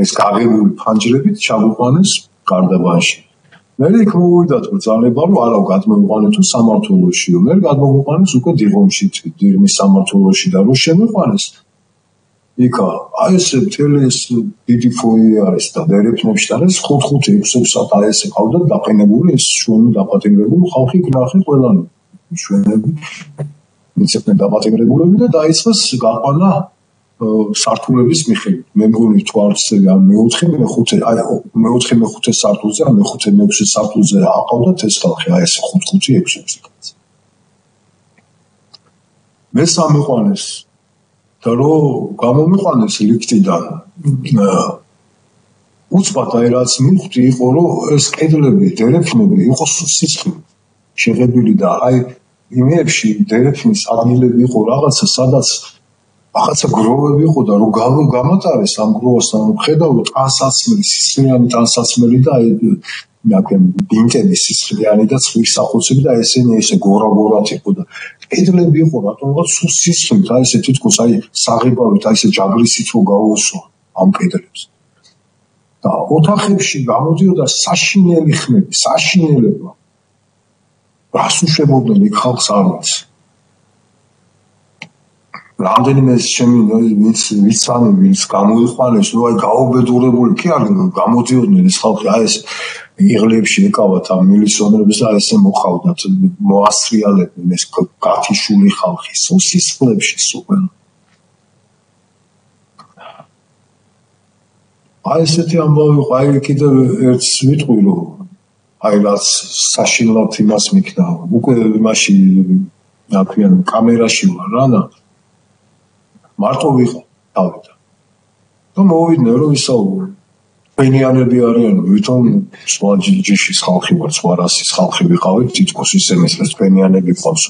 ეს გაღებული ფანჯრებით ჩაგვიყვანეს გარდაბანში. მე იქ მოვიდათ ბრძანება, რომ არა გადმოვიყვანეთ თუ სამმართველოშიო. მე გადმოვიყვანეს უკვე დიღომში, დიღმის სამმართველოში და რო შემიყვანეს იქა აი ესე მთელი ეს დიდი ფოიე არის და დერეფნებში და ეს 5-6 საათ აი ესე ყავდა დაყენებული ეს ჩვენი დაპატიმრებული ხალხი გნახე ყველანი ჩვენები მიცეფნე დაპატიმრებულები და დაიწყეს გაყვანა სართულების მიხედვით. მე მგონი თვარც ან მე-4 აი მე-4 სართულზე ან მე-6 სართულზე აყავდათ ეს ხალხი აი ესე 5-6 კაცი. მე სამიყვანეს და რომ გამომიყვანეს ლიფტიდან უცბად აი რაც მივხვდი იყო რომ ეს კედლები დერეფნები იყო სისხლით შეღებილი და აი იმებში დერეფნის ადგილები იყო რაღაცა სადაც რაღაცა გროვები იყო და რომ გამატარეს ამ გროვასთან ხედავ ტანსაცმელი სისხლიანი ტანსაცმელი და აი ნაკემ ბინტების სისხლიანი და ცხვრის სახოცები და ესენი ესე გორა-გორად იყო და კედლები იყო რატომღაც სულ სისხლით აი ესე თითქოს აი საღებავით აი ესე ჯაგრისით რო გაუსვა ამ კედლებს და ოთახებში გამოდიოდა საშინელი ხმები საშინელება რას უშვებოდნენ იქ ხალხს არ ვიცი რამდენიმე ჩემი ვიცანი ვინც გამოიყვანეს ნუ აი გაუბედურებული კი არ გამოდიოდნენ ეს ხალხი აი ეს იღლებში ეკავათ ამ მილიციონერებს და ესე მოხავდათ მოასტრიალებდნენ ეს გათიშული ხალხი სისხლებში სულ აი ესეთი ამბავი იყო აი კიდევ ერთს ვიტყვი რომ აი რაც საშინლად იმას მიქნა უკვე იმაში ნაქვიან კამერაში ვარ რა და მარტო ვიყავ თავიდან და მოვიდნენ რომ ვისაუბრო პენიანები არიან ვითომ სხვა ჯიშის ხალხი ვარ სხვა რასის ხალხი ვიყავით თითქოს ისე მეცნეს პენიანები ყავს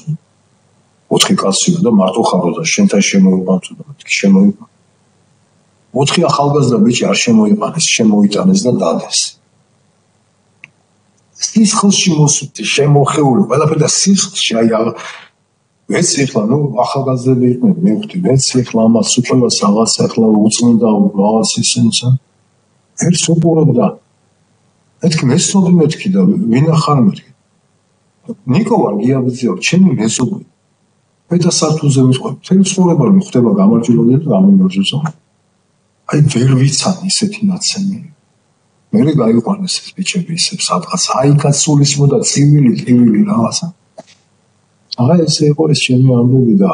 4 კაცი და მარტო ხარო და შენთან შემოიყვანო და მეთქი შემოიყვანო 4 ახალგაზრდა ბიჭი არ შემოიყვანეს შემოიტანეს და დადეს სისხლში მოსული შემოხეული ყველაფერი და სისხლში აი ეს ეხლა ნუ ახალგაზრდები იყვნენ მე ვხვდი ეს ეხლა ამას უყურებს რაღაც ეხლა უწმინდა რაღაც ისენცა ერთ უყურებდა მეთქი მესწოდი მეთქი და ვინ ახარ მეთქი ნიკო ვარ გიაბიძიო ჩემი მესწოდი მე და სართულზე ვიყავ თემ ცხოვრება რომ ხდება გამარჯვებული და გამიმოძო აი ვერ ვიცან ისეთი ნაცემი მე გაიყვანეს ეს ბიჭები ისე სადღაც აი კაცულისმოდა ცივილი რაღაცა აი ესე იყო ეს ჩემი ამბები და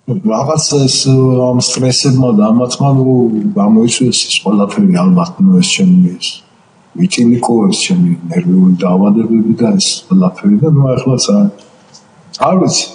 რაღაც ეს ამ სტრესებმა და ამათმა გამოიწვიეს ეს ყველაფერი ალბათ ნუ ეს ჩემი ეს ვიტილიკოებს ჩემი ნერვიული დაავადებები და ეს ყველაფერი და ნუ ახლა არ ვიცი